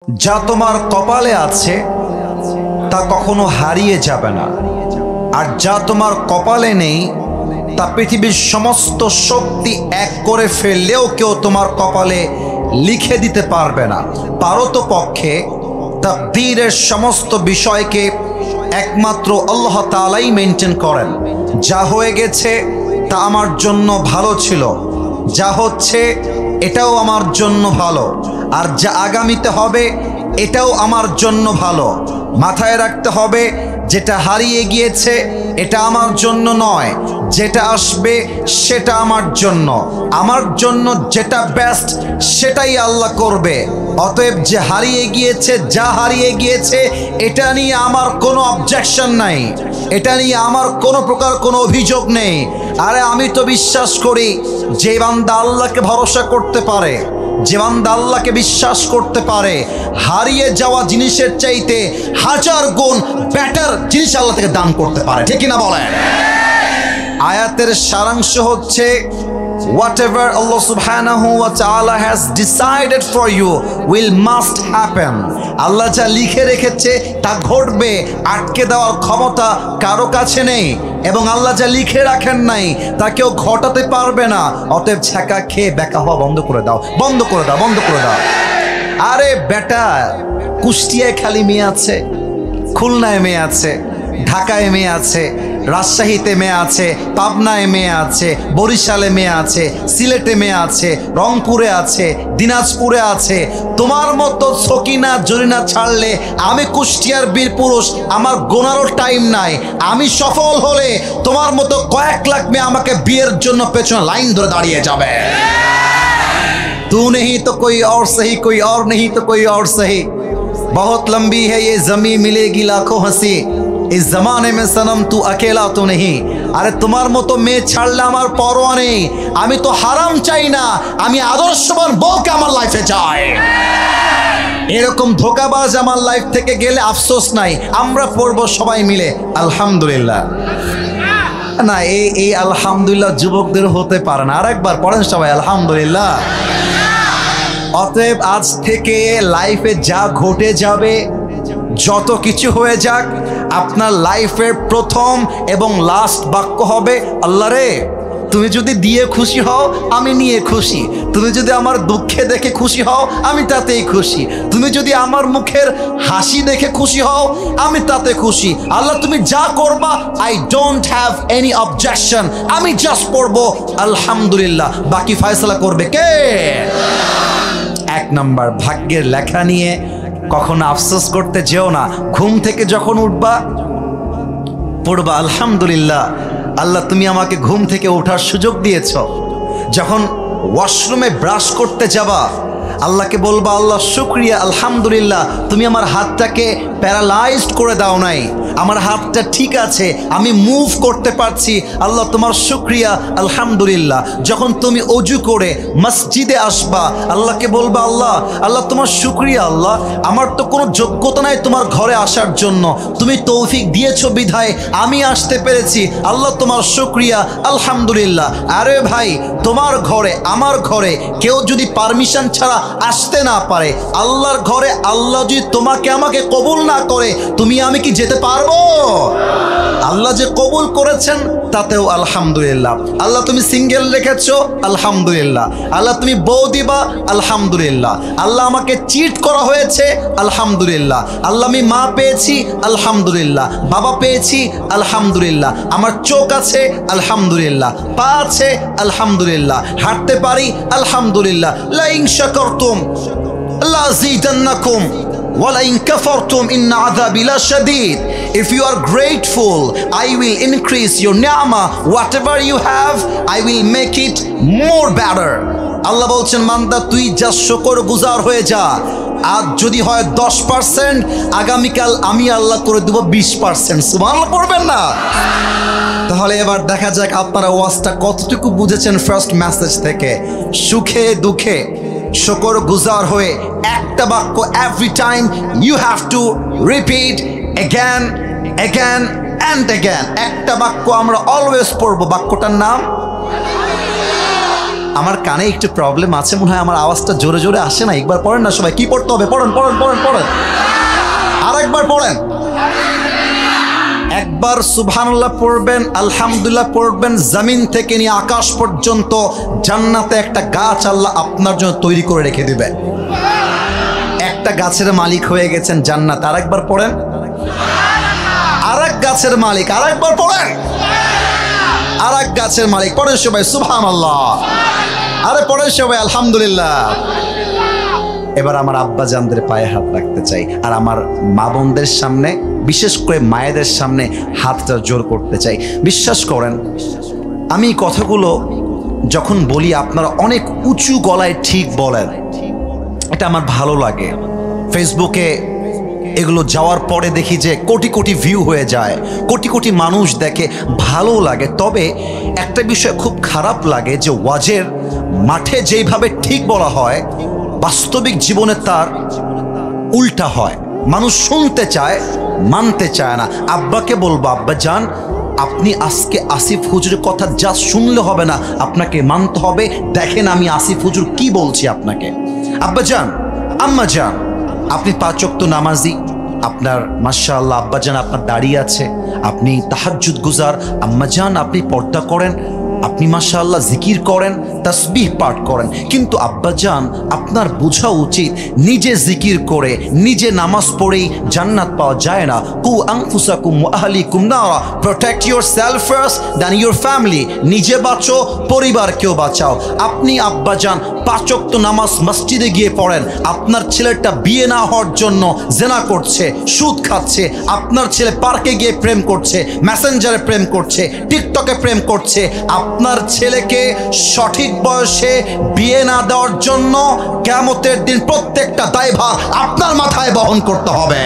যা তোমার কপালে আছে তা কখনো হারিয়ে যাবে না, আর যা তোমার কপালে নেই তা পৃথিবীর সমস্ত শক্তি এক করে ফেললেও কেউ তোমার কপালে লিখে দিতে পারবে না। পারতপক্ষে তাকদীরের সমস্ত বিষয়কে একমাত্র আল্লাহ তাআলাই মেনটেন করেন। যা হয়ে গেছে তা আমার জন্য ভালো ছিল, যা হচ্ছে এটাও আমার জন্য ভালো, আর যা আগামীতে হবে এটাও আমার জন্য ভালো। মাথায় রাখতে হবে, যেটা হারিয়ে গিয়েছে এটা আমার জন্য নয়, যেটা আসবে সেটা আমার জন্য। আমার জন্য যেটা বেস্ট সেটাই আল্লাহ করবে। অতএব যে হারিয়ে গিয়েছে, যা হারিয়ে গিয়েছে, এটা নিয়ে আমার কোনো অবজেকশন নাই, এটা নিয়ে আমার কোনো প্রকার কোনো অভিযোগ নেই। আরে আমি তো বিশ্বাস করি যে বান্দা আল্লাহকে ভরসা করতে পারে, যে বান্দা আল্লাহকে বিশ্বাস করতে পারে, হারিয়ে যাওয়া জিনিসের চাইতে হাজার গুণ বেটার জিনিস আল্লাহ থেকে দান করতে পারে। ঠিক না বলেন? আয়াতের সারাংশ হচ্ছে, whatever Allah subhanahu wa ta'ala has decided for you will must happen. আল্লাহ যা লিখে রেখেছে তা ঘটবে, আটকে দেওয়ার ক্ষমতা কারো কাছে নেই, এবং আল্লাহ যা লিখে রাখেন নাই তা কেউ ঘটাতে পারবে না। অতএব ছ্যাঁকা খেয়ে বেকা হওয়া বন্ধ করে দাও, বন্ধ করে দাও, বন্ধ করে দাও। আরে বেটা, কুষ্টিয়ায় খালি মেয়ে আছে, খুলনায় মেয়ে আছে, ঢাকায় মেয়ে আছে, রাজশাহীতে মেয়ে আছে, পাবনায় মেয়ে আছে, বরিশালে মেয়ে আছে, সিলেটে মেয়ে আছে, রংপুরে আছে, দিনাজপুরে আছে। তোমার মতো সকিনা জরিনা ছাড়লে আমি কুষ্টিয়ার বীর পুরুষ, আমার গোনারও টাইম নাই। আমি সফল হলে তোমার মতো কয়েক লাখ মেয়ে আমাকে বিয়ের জন্য পেছনে লাইন ধরে দাঁড়িয়ে যাবে। तू नहीं तो कोई और सही, कोई और नहीं तो कोई और सही, बहुत लंबी है ये जमी, मिलेगी लाखों हंसी, इस जमाने में सनम तू अकेला तो नहीं। আরে তোমার মতো মেয়ে ছাড়লে আমার পরোয়া নেই। আমি তো হারাম চাই না, আমি আদর্শবান বউকে আমার লাইফে চাই। এরকম ধোকাবাজ আমার লাইফ থেকে গেলে আফসোস নাই। আমরা পড়বো সবাই মিলে আলহামদুলিল্লাহ। না, এই আলহামদুলিল্লাহ যুবকদের হতে পারে না। আরেকবার পড়েন সবাই আলহামদুলিল্লাহ। অতএব আজ থেকে লাইফে যা ঘটে যাবে, যত কিছু হয়ে যাক, আপনার লাইফের প্রথম এবং লাস্ট বাক্য হবে, আল্লাহ রে তুমি যদি দিয়ে খুশি হও আমি নিয়ে খুশি, তুমি যদি আমার দুঃখে দেখে খুশি হও আমি তাতেই খুশি, তুমি যদি আমার মুখের হাসি দেখে খুশি হও আমি তাতে খুশি। আল্লাহ তুমি যা করবা, I don't have any objection. আমি জাস্ট পড়বো আলহামদুলিল্লাহ, বাকি ফয়সালা করবে কে? এক নাম্বার, ভাগ্যের লেখা নিয়ে কখনো আফসোস করতে যেও না। ঘুম থেকে যখন উঠবা পড়বা আলহামদুলিল্লাহ, আল্লাহ তুমি আমাকে ঘুম থেকে ওঠার সুযোগ দিয়েছ। যখন ওয়াশরুমে ব্রাশ করতে যাবা আল্লাহকে বলবা, আল্লাহ শুকরিয়া, আলহামদুলিল্লাহ তুমি আমার হাতটাকে প্যারালাইজড করে দাও নাই, আমার হাতটা ঠিক আছে, আমি মুভ করতে পারছি, আল্লাহ তোমার শুকরিয়া, আলহামদুলিল্লাহ। যখন তুমি অজু করে মসজিদে আসবা আল্লাহকে বলবা, আল্লাহ আল্লাহ তোমার শুকরিয়া, আল্লাহ আমার তো কোনো যোগ্যতা নাই তোমার ঘরে আসার জন্য, তুমি তৌফিক দিয়েছো বিধায় আমি আসতে পেরেছি, আল্লাহ তোমার শুকরিয়া, আলহামদুলিল্লাহ। আরে ভাই, তোমার ঘরে আমার ঘরে কেউ যদি পারমিশন ছাড়া আসতে না পারে, আল্লাহর ঘরে আল্লাহ যদি তোমাকে আমাকে কবুল না করে তুমি আমি কি যেতে পারবো? আল্লাহ যে কবুল করেছেন তাতেও আলহামদুলিল্লাহ। আল্লাহ তুমি সিঙ্গেল রেখেছো আলহামদুলিল্লাহ। আল্লাহ তুমি বউ দিবা আলহামদুলিল্লাহ। আল্লাহ আমাকে চিট করা হয়েছে আলহামদুলিল্লাহ। আল্লাহ আমি মা পেয়েছি আলহামদুলিল্লাহ, বাবা পেয়েছি আলহামদুলিল্লাহ, আমার চোখ আছে আলহামদুলিল্লাহ, পা আছে আলহামদুলিল্লাহ, হাঁটতে পারি আলহামদুলিল্লাহ। লা in শাকারতুম লাযীদান্নাকুম وَلَئِن كَفَرْتُمْ إِنَّ عَذَابِي لَشَدِيدٌ. If you are grateful, I will increase your ni'mah. Whatever you have, I will make it more better. আল্লাহ বলছেন, মান্দা তুই যা শুকরগুজার হয়ে যা। আজ যদি হয় 10%, আগামীকাল আমি আল্লাহ করে দেব 20%। সুবহানাল্লাহ পড়বেন না? তাহলে এবার দেখা যাক আপনারা ওয়াজটা কতটুকু বুঝেছেন ফার্স্ট মেসেজ থেকে। সুখে দুঃখে শুকরগুজার হয়ে একটা বাক্য every time you have to repeat again again and again. একটা বাক্য আমরা অলওয়েজ পড়বো, বাক্যটার নাম আমার কানে একটু প্রবলেম আছে মনে হয়, আমার আওয়াজটা জোরে জোরে আসে না। একবার পড়েন না সবাই, কি পড়তে হবে? পড়েন পড়েন পড়েন পড়েন, আর একবার পড়েন। একবার সুবহানাল্লাহ পড়বেন, আলহামদুলিল্লাহ পড়বেন, জমিন থেকে নিয়ে আকাশ পর্যন্ত জান্নাতে একটা গাছ আল্লাহ আপনার জন্য তৈরি করে রেখে দিবে। একটা গাছের মালিক হয়ে গেছেন জান্নাত। আর একবার পড়েন, আর এক গাছের মালিক। আর একবার পড়েন, আর এক গাছের মালিক। পড়েন সবাই সুবহানাল্লাহ, আরে পড়েন সবাই আলহামদুলিল্লাহ। এবার আমার আব্বা জানদের পায়ে হাত রাখতে চাই, আর আমার মা বোনদের সামনে, বিশেষ করে মায়েদের সামনে হাতটা জোর করতে চাই। বিশ্বাস করেন, আমি কথাগুলো যখন বলি আপনারা অনেক উঁচু গলায় ঠিক বলেন, এটা আমার ভালো লাগে। ফেসবুকে এগুলো যাওয়ার পরে দেখি যে কোটি কোটি ভিউ হয়ে যায়, কোটি কোটি মানুষ দেখে, ভালো লাগে। তবে একটা বিষয় খুব খারাপ লাগে যে ওয়াজের মাঠে যেইভাবে ঠিক বলা হয়, বাস্তবিক জীবনে তার উল্টা হয়। মানুষ শুনতে চায়, মানতে চায় না। আব্বাকে বলবো, আব্বা জান আপনি আজকে আসিফ হুজুরের কথা যা শুনলে হবে না, আপনাকে মানতে হবে। দেখেন আমি আসিফ হুজুর কি বলছি আপনাকে। আব্বা জান, আম্মা জান, আপনি 5 ওয়াক্ত নামাজি, আপনার মাশাআল্লাহ আব্বা জান আপনার দাড়ি আছে, আপনি তাহাজ্জুদ গুজার, আম্মা জান আপনি পর্দা করেন, আপনি মাশাআল্লাহ জিকির করেন, তাসবিহ পাঠ করেন। কিন্তু আব্বা জান আপনার বোঝা উচিত নিজে জিকির করে, নিজে নামাজ পড়েই জান্নাত পাওয়া যায় না। কু আনফুসাকুম ওয়া আহলিকুম নারা, protect yourself first then your family. নিজে বাঁচো, পরিবারকেও বাঁচাও। আপনি আব্বা জান 5 ওয়াক্ত নামাজ মসজিদে গিয়ে পড়েন, আপনার ছেলেটা বিয়ে না হওয়ার জন্য জেনা করছে, সুদ খাচ্ছে, আপনার ছেলে পার্কে গিয়ে প্রেম করছে, মেসেঞ্জারে প্রেম করছে, টিকটকে প্রেম করছে, আপনার ছেলেকে সঠিক বয়সে বিয়ে না দেওয়ার জন্য কিয়ামতের দিন প্রত্যেকটা দায়ভার আপনার মাথায় বহন করতে হবে।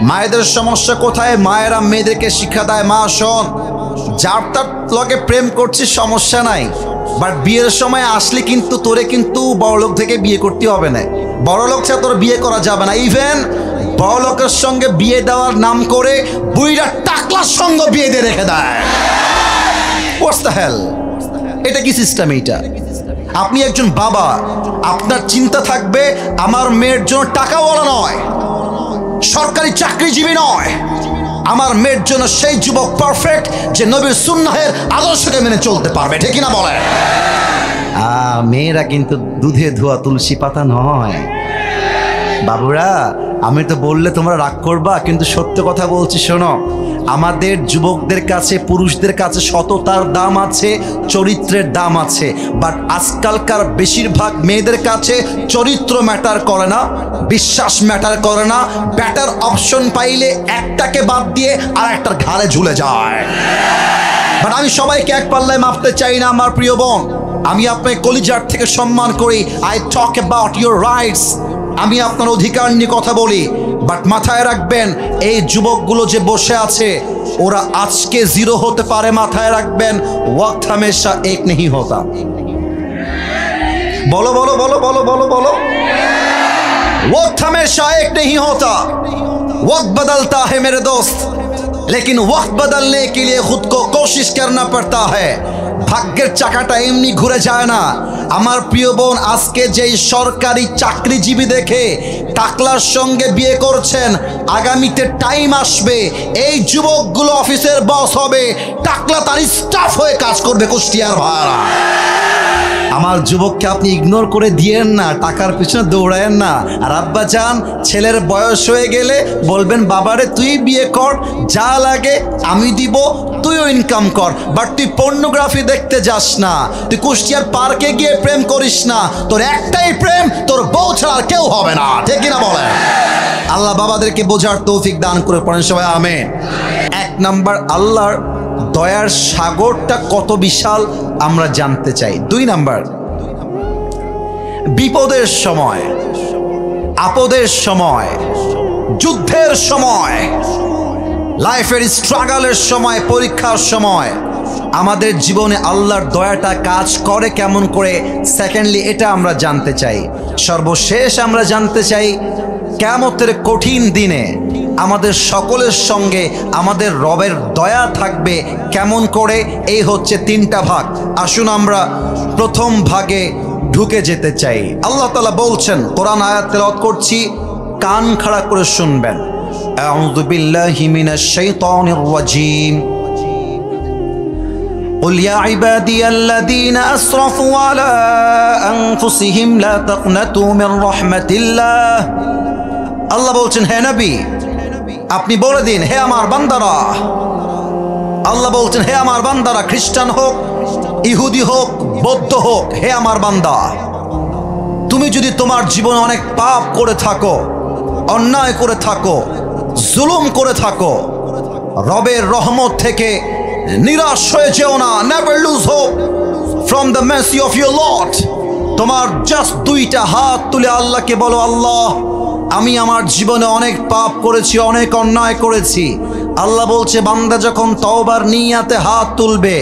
মায়েদের সমস্যা কোথায়? মায়েরা মেয়েদেরকে শিক্ষা দেয়, মা শোন, যার তার লগে প্রেম করছিস সমস্যা নাই, বাট বিয়ের সময় আসলে কিন্তু তোরে কিন্তু বড়লোক থেকে বিয়ে করতে হবে না। বড়লোক ছাড়া তোর বিয়ে করা যাবে না। ইভেন বড়লোকের সঙ্গে বিয়ে দেওয়ার নাম করে বুইরা টাকলার সঙ্গে বিয়ে দিয়ে রেখে দেয়। What's the hell? এটা কি সিস্টেম? এইটা আপনি একজন বাবা, আপনার চিন্তা থাকবে আমার মেয়ের জন্য টাকাওয়ালা নয়, সরকারি চাকরিজীবী নয়, আমার মেয়ের জন্য সেই যুবক পারফেক্ট যে নবীর সুন্নাহের আদর্শকে মেনে চলতে পারবে। ঠিক না বলে? মেয়েরা কিন্তু দুধে ধোয়া তুলসী পাতা নয়। বাবুরা, আমি তো বললে তোমরা রাগ করবা, কিন্তু সত্য কথা বলছি, শোনো। আমাদের যুবকদের কাছে, পুরুষদের কাছে সততার দাম আছে, চরিত্রের দাম আছে, বাট আজকালকার বেশিরভাগ মেয়েদের কাছে চরিত্র ম্যাটার করে না, বিশ্বাস ম্যাটার করে না। ব্যাটার অপশন পাইলে একটাকে বাদ দিয়ে আর একটার ঘাড়ে ঝুলে যায়। বাট আমি সবাইকে এক পাল্লায় মাপতে চাই না আমার প্রিয় বোন। আমি আপনাকে কলিজার থেকে সম্মান করি। I talk about your rights. আমি আপনার অধিকার নিয়ে কথা বলি, বাট মাথায় রাখবেন এই যুবকগুলো যে বসে আছে ওরা আজকে জিরো হতে পারে। মাথায় রাখবেন, ওয়াক্ত হামেশা এক नहीं होता। बोलो बोलो बोलो बोलो बोलो बोलो, वक्त हमेशा एक नहीं होता। वक्त बदलता है मेरे दोस्त, लेकिन वक्त बदलने के लिए खुद को कोशिश करना पड़ता है। ভাগ্যের চাকাটা এমনি ঘুরে যায় না। আমার প্রিয় বোন, আজকে যেই সরকারি চাকরিজীবী দেখে টাকলার সঙ্গে বিয়ে করছেন, আগামীতে টাইম আসবে এই যুবকগুলো অফিসের বস হবে, টাকলা তার স্টাফ হয়ে কাজ করবে কুষ্টিয়ার ভাড়া। আমার যুবককে আপনি ইগনোর করে দিয়েন না, টাকার পিছনে দৌড়ায়েন না। আর আব্বা চান ছেলের বয়স হয়ে গেলে বলবেন বাবারে তুই বিয়ে কর, যা লাগে আমি দিব, তুইও ইনকাম কর, বাট তুই পর্নোগ্রাফি দেখতে যাস না, তুই কুষ্টিয়ার পার্কে গিয়ে প্রেম করিস না। তোর একটাই প্রেম, তোর বউ ছাড়া আর কেউ হবে না। ঠিক কিনা বলেন? আল্লাহ বাবাদেরকে বোঝার তৌফিক দান করে পড়েন সবাই আমিন। 1 নাম্বার, আল্লাহর দয়ার সাগরটা কত বিশাল আমরা জানতে চাই। 2 নাম্বার, বিপদের সময়, আপদের সময়, যুদ্ধের সময়, লাইফের স্ট্রাগলের সময়, পরীক্ষার সময় আমাদের জীবনে আল্লাহর দয়াটা কাজ করে কেমন করে। সেকেন্ডলি, এটা আমরা জানতে চাই। সর্বশেষ আমরা জানতে চাই কিয়ামতের কঠিন দিনে আমাদের সকলের সঙ্গে আমাদের রবের দয়া থাকবে কেমন করে? এই হচ্ছে তিনটা ভাগ। আসুন আমরা প্রথম ভাগে ঢুকে যেতে চাই। আল্লাহ তাআলা বলছেন, কোরআন আয়াত তেলাওয়াত করছি, কান খাড়া করে শুনবেন। আউযু বিল্লাহি মিনাশ শাইতানির রাজীম। قل يا عبادي الذين أسرفوا على أنفسهم لا تقنطوا من رحمة الله। আল্লাহ বলছেন, হে নবী আপনি বলে দিন, হে আমার বান্দারা। আল্লাহ বলছেন, হে আমার বান্দারা, খ্রিস্টান হোক, ইহুদি হোক, বৌদ্ধ হোক, হে আমার বান্দা, তুমি যদি তোমার জীবনে অনেক পাপ করে থাকো, অন্যায় করে থাকো, জুলুম করে থাকো, রবের রহমত থেকে নিরাশ হয়ে যেও না। Never lose hope from the Messi of your Lord. তোমার জাস্ট দুইটা হাত তুলে আল্লাহকে বলো, আল্লাহ আমি আমার জীবনে অনেক পাপ করেছি, অনেক অন্যায় করেছি। আল্লাহ বলছে, বান্দা যখন তওবার নিয়াতে হাত তুলবে,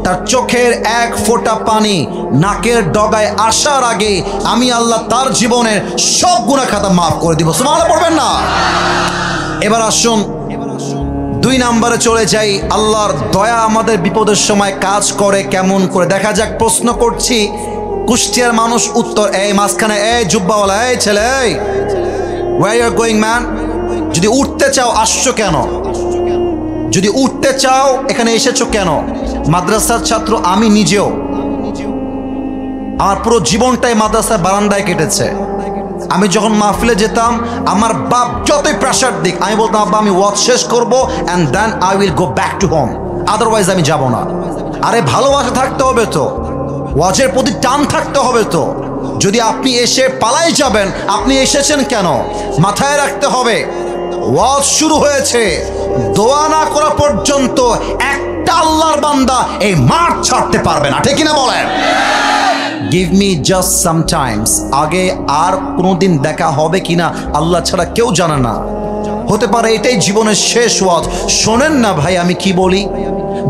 তার চোখের এক ফোঁটা পানি নাকের ডগায় আসার আগে আমি আল্লাহ তার জীবনের সব গুনাহ খাতা মাফ করে দিব। সুবহানাল্লাহ পড়বেন না? এবার আসুন 2 নম্বরে চলে যাই। আল্লাহর দয়া আমাদের বিপদের সময় কাজ করে কেমন করে দেখা যাক। প্রশ্ন করছি, কুষ্টিয়ার মানুষ উত্তর, এই মাঝখানে, এই জুব্বাওয়ালা, এই ছেলে, এই where you are going man? যদি উঠতে চাও আসছো কেন? যদি উঠতে চাও এখানে এসেছো কেন? মাদ্রাসার ছাত্র আমি নিজেও, আমার পুরো জীবনটাই মাদ্রাসার বারান্দায় কেটেছে। আমি যখন মাহফিলে যেতাম, আমার বাপ যতই প্রেশার দিক, আমি বলতাম, আব্বা আমি ওয়াজ শেষ করবো and then I will go back to home, otherwise আমি যাব না। আরে ভালোবাসা থাকতে হবে তো, ওয়াজের প্রতি টান থাকতে হবে তো। যদি আপনি এসে পালাই যাবেন, আপনি এসেছেন কেন? মাথায় রাখতে হবে, ওয়াজ শুরু হয়েছে, দোয়া না করা পর্যন্ত একটা আল্লাহর বান্দা এই মাঠ ছাড়তে পারবে না, ঠিক কিনা বলেন? Give me just sometimes. আগে আর কোনোদিন দেখা হবে কিনা আল্লাহ ছাড়া কেউ জানে না। হতে পারে এটাই জীবনের শেষ ওয়াজ। শোনেন না ভাই আমি কি বলি,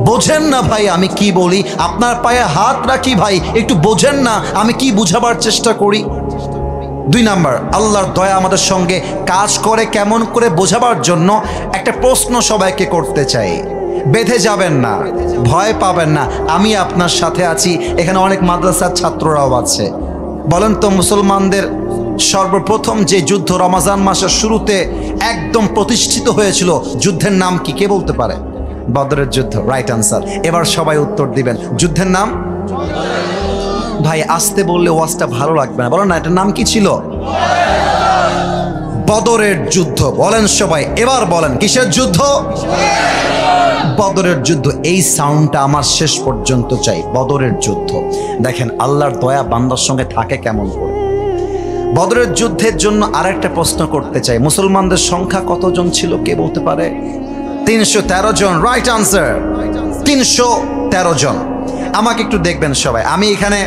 বোঝেন না ভাই আমি কি বলি, আপনার পায়ে হাত রাখি ভাই, একটু বোঝেন না আমি কি বুঝাবার চেষ্টা করি। 2 নাম্বার, আল্লাহর দয়া আমাদের সঙ্গে কাজ করে কেমন করে বোঝাবার জন্য একটা প্রশ্ন সবাইকে করতে চাই। বেঁধে যাবেন না, ভয় পাবেন না, আমি আপনার সাথে আছি। এখানে অনেক মাদ্রাসার ছাত্ররাও আছে। বলেন তো, মুসলমানদের সর্বপ্রথম যে যুদ্ধ রমজান মাসের শুরুতে একদম প্রতিষ্ঠিত হয়েছিল, যুদ্ধের নাম কি কে বলতে পারে? বদরের যুদ্ধ, রাইট আনসার। এবার সবাই উত্তর দিবেন, যুদ্ধের নাম? ভাই আসতে বললে ওয়াজটা ভালো লাগবে না, বলো না এটার নাম কি ছিল? বদরের যুদ্ধ। বলেন সবাই, এবার বলেন কিসের যুদ্ধ? বদরের যুদ্ধ। এই সাউন্ডটা আমার শেষ পর্যন্ত চাই, বদরের যুদ্ধ। দেখেন আল্লাহর দয়া বান্দার সঙ্গে থাকে কেমন করে। বদরের যুদ্ধের জন্য আরেকটা প্রশ্ন করতে চাই, মুসলমানদের সংখ্যা কতজন ছিল কে বলতে পারে? 313 জন, রাইট আনসার। 313 জন। আমাকে একটু দেখবেন সবাই, আমি এখানে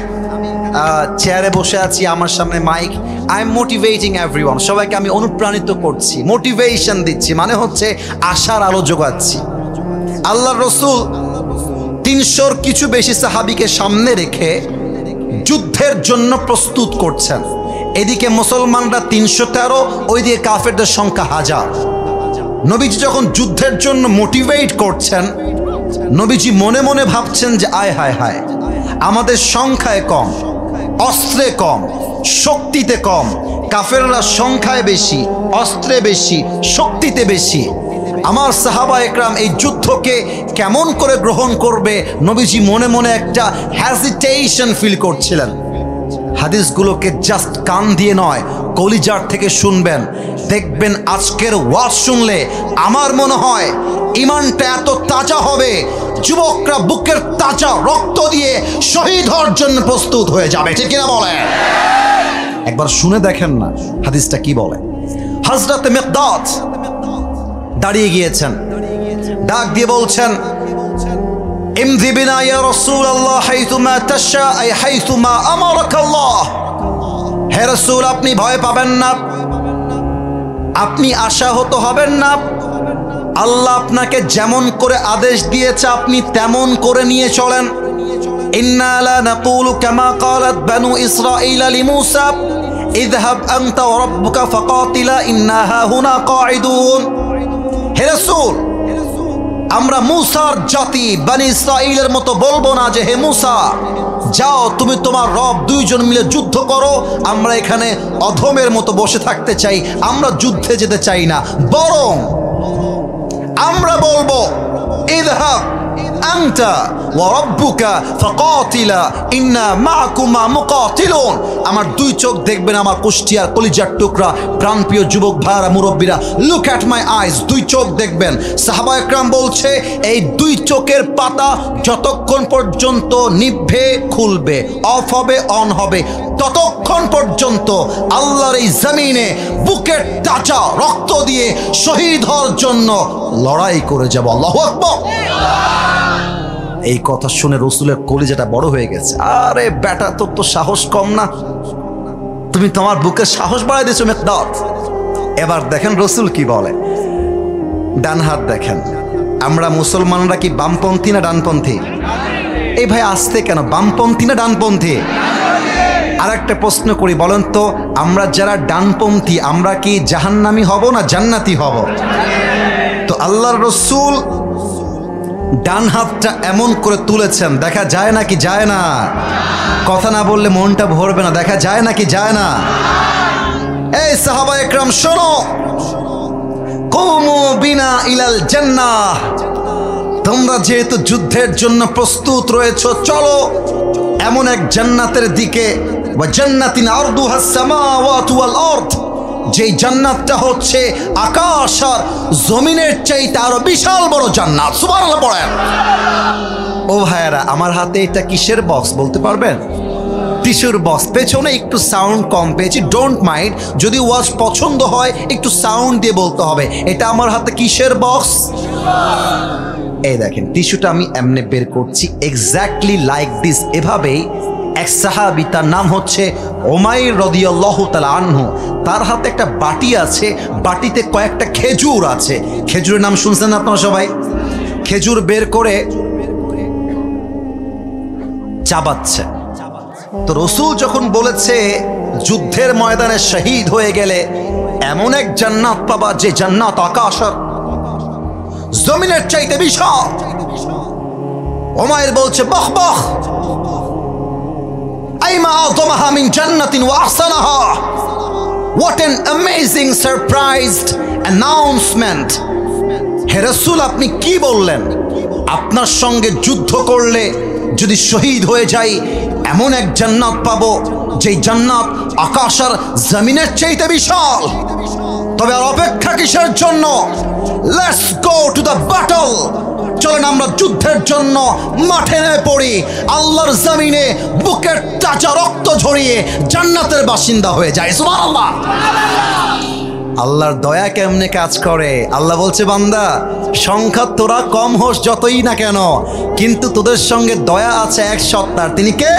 চেয়ারে বসে আছি, আমার সামনে mic, I am motivating everyone. সবাইকে আমি অনুপ্রাণিত করছি, মোটিভেশন দিচ্ছি, মানে হচ্ছে আশার আলো যোগাচ্ছি। আল্লাহর রাসূল 300-র কিছু বেশি সাহাবীকে সামনে রেখে যুদ্ধের জন্য প্রস্তুত করছেন। এদিকে মুসলমানরা 313, ওইদিকে কাফেরদের সংখ্যা 1000। নবীজি যখন যুদ্ধের জন্য মোটিভেট করছেন, নবীজি মনে মনে ভাবছেন যে আয় হায় হায়, আমাদের সংখ্যায় কম, অস্ত্রে কম, শক্তিতে কম, কাফেররা সংখ্যায় বেশি, অস্ত্রে বেশি, শক্তিতে বেশি। আমার সাহাবা একরাম এই যুদ্ধকে কেমন করে গ্রহণ করবে, নবীজি মনে মনে একটা হ্যাজিটেশন ফিল করছিলেন। হাদিসগুলোকে জাস্ট কান দিয়ে নয়, কলিজার থেকে শুনবেন, দেখবেন আজকের ওয়াজ শুনলে আমার মনে হয় ইমানটা এত তাজা হবে, যুবকরা বুকের তাজা রক্ত দিয়ে শহীদ হওয়ার জন্য প্রস্তুত হয়ে যাবে, ঠিক কিনা বলেন? একবার শুনে দেখেন না হাদিসটা কি বলে। হযরতে মিকদাদ দাঁড়িয়ে গিয়েছেন, ডাক দিয়ে বলছেন, ইমযি বিনা ইয়া রাসূলুল্লাহ হাইথুমা তাশা আই হাইথুমা আমারাকাল্লাহ। হে রাসূল, আপনি ভয় পাবেন না, আপনি আশাহত হবেন না। আল্লাহ আপনাকে যেমন করে আদেশ দিয়েছে আপনি তেমন করে নিয়ে চলেন। ইন্না লা নাকুলু কামা ক্বালাত বানু ইসরাঈলা লিমূসা ইযহাব আনতা ওয়া রাব্বুকা ফাকাতিলা ইন্না হাহুনা কাঈদুন। হে রাসূল, আমরা মূসার জাতি বনি ইসরাঈলের মতো বলবো না যে হে মূসা যাও তুমি তোমার রব দুইজন মিলে যুদ্ধ করো, আমরা এখানে অধমের মতো বসে থাকতে চাই, আমরা যুদ্ধে যেতে চাই না। বরং আমরা বলবো ইযহাব আনতা ওয়া রাব্বুকা ফাকাতিলা ইন্না মাআকুমা মুকাতিলুন। আমার দুই চোখ দেখবেন, আমার কুষ্টিয়ার কলিজার টুকরা প্রাণপ্রিয় যুবক ভাইরা মুরব্বীরা, লুক অ্যাট মাই আইজ, দুই চোখ দেখবেন। সাহাবায়ে কেরাম বলছে এই দুই চোখের পাতা যতক্ষণ পর্যন্ত নিভবে খুলবে, অফ হবে অন হবে, ততক্ষণ পর্যন্ত আল্লাহর এই জমিনে বুকের তাজা রক্ত দিয়ে শহীদ হওয়ার জন্য লড়াই করে যাব। আল্লাহু আকবার। এই কথা শুনে রসুলের কলিজাটা বড় হয়ে গেছে। আরে বেটা, তোর তো সাহস কম না, তুমি তোমার বুকের সাহস বাড়াই দিয়েছো মিকদাদ। এবার দেখেন রসুল কি বলে, ডান হাত দেখেন। আমরা মুসলমানরা কি বামপন্থী না ডানপন্থী? এই ভাই আসতে কেন, বামপন্থী না ডানপন্থী? আর একটা প্রশ্ন করি, বলেন তো আমরা যারা ডানপন্থী আমরা কি জাহান্নামী হব না জান্নাতি হব? তো আল্লাহর রসুল ডান হাতটা এমন করে তুলেছেন, দেখা যায় নাকি যায় না? কথা না বললে মনটা ভরবে না, দেখা যায় নাকি যায় না? এই সাহাবায়ে কেরাম শোনো, কুমু বিনা ইলাল জান্নাহ, তোমরা যেহেতু যুদ্ধের জন্য প্রস্তুত রয়েছো, চলো এমন এক জান্নাতের দিকে, ওয়া জান্নাতিন আরদুহাস সামাওয়াতু ওয়াল আরদ, যেই জান্নাতটা হচ্ছে আকাশ আর জমিনের চাইতে আরো বিশাল বড় জান্নাত। সুবহানাল্লাহ পড়েন। ও ভাইয়ারা, আমার হাতে এটা কিসের বক্স বলতে পারবেন? টিস্যুর বক্স, পেছনে একটু সাউন্ড কম পেয়েছি, ডোন্ট মাইন্ড। যদি ওয়াজ পছন্দ হয় একটু সাউন্ড দিয়ে বলতে হবে। এটা আমার হাতে কিসের বক্স? এই দেখেন টিস্যুটা আমি এমনি বের করছি, এক্স্যাক্টলি লাইক দিস। এভাবেই এক সাহাবী, তার নাম হচ্ছে উমাইর রাদিয়াল্লাহু তাআলা আনহু, তার হাতে একটা বাটি আছে, বাটিতে কয়েকটা খেজুর আছে। খেজুরের নাম শুনছেন আপনারা সবাই? খেজুর বের করে চাবাচ্ছে। তো রসুল যখন বলেছে যুদ্ধের ময়দানে শহীদ হয়ে গেলে এমন এক জান্নাত পাবা যে জান্নাত আকাশ আর জমিনের চাইতে বিশাল, উমাইর বলছে বাহ বাহ, আইমা আযমাহা মিন জান্নাতিন ওয়া আহসানাহা, what an amazing surprised announcement. হে রাসূল, আপনি কি বললেন? আপনার সঙ্গে যুদ্ধ করলে যদি শহীদ হয়ে যাই এমন এক জান্নাত পাবো যেই জান্নাত আকাশ আর জমিনের চাইতে বিশাল। তবে আর অপেক্ষা কিসের জন্য? Let's go to the battle, চলেন আমরা যুদ্ধের জন্য মাঠে নেমে পড়ি, আল্লাহর জমিনে বুকের তাজা রক্ত ঝরিয়ে জান্নাতের বাসিন্দা হয়ে যায়। সুবহানাল্লাহ। আল্লাহর দয়া কেমনে কাজ করে? আল্লাহ বলছে বান্দা, সংখ্যা তোরা কম হোস যতই না কেন, কিন্তু তোদের সঙ্গে দয়া আছে এক সত্তার। তিনি কে?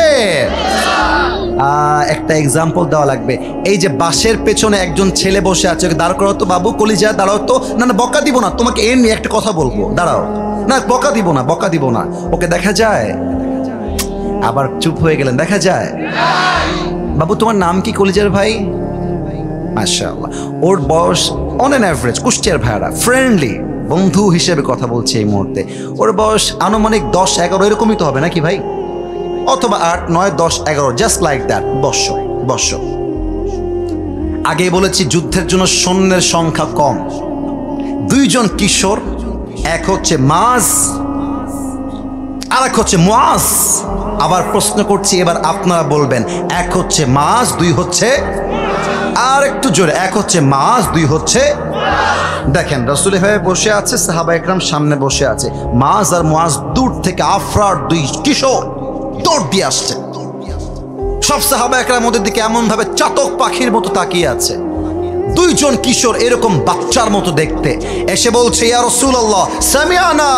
একটা এক্সাম্পল দেওয়া লাগবে। এই যে বাসের পেছনে একজন ছেলে বসে আছে, ওকে দাঁড় করাও তো বাবু, কলিজা দাঁড়াও তো। না না, বকা দিব না তোমাকে, এর নিয়ে একটা কথা বলবো, দাঁড়াও। না বকা দিব না, বকা দিব না। ওকে দেখা যায়, আবার চুপ হয়ে গেলেন, দেখা যায়। বাবু তোমার নাম কি কলিজার ভাই? মাশাআল্লাহ। ওর বয়স অন অ্যান অ্যাভারেজ, কুষ্টিয়ার ভাইরা ফ্রেন্ডলি বন্ধু হিসেবে কথা বলছে এই মুহূর্তে, ওর বয়স আনুমানিক 10-11 এরকমই তো হবে নাকি ভাই? অথবা 8, 9, 10, 11, জাস্ট লাইক দ্যাট। বর্ষ। আগে বলেছি যুদ্ধের জন্য সৈন্যের সংখ্যা কম। দুইজন কিশোর, এক হচ্ছে মাজ আর এক হচ্ছে মুআজ। আবার প্রশ্ন করছি, এবার আপনারা বলবেন, এক হচ্ছে মাজ, দুই হচ্ছে, আর একটু জোরে, এক হচ্ছে মাজ, দুই হচ্ছে। দেখেন রাসূল ভাবে বসে আছে, সাহাবায়ে কেরাম সামনে বসে আছে, মাজ আর মুআজ দূর থেকে আফরার দুই কিশোর দৌড় দিয়ে আসছে। সব সাহাবায়ে কেরাম ওদের দিকে এমন ভাবে চাতক পাখির মতো তাকিয়ে আছে। দুইজন কিশোর এরকম বাচ্চার মতো দেখতে, এসে বলছে ইয়া রাসূলুল্লাহ সামিআনা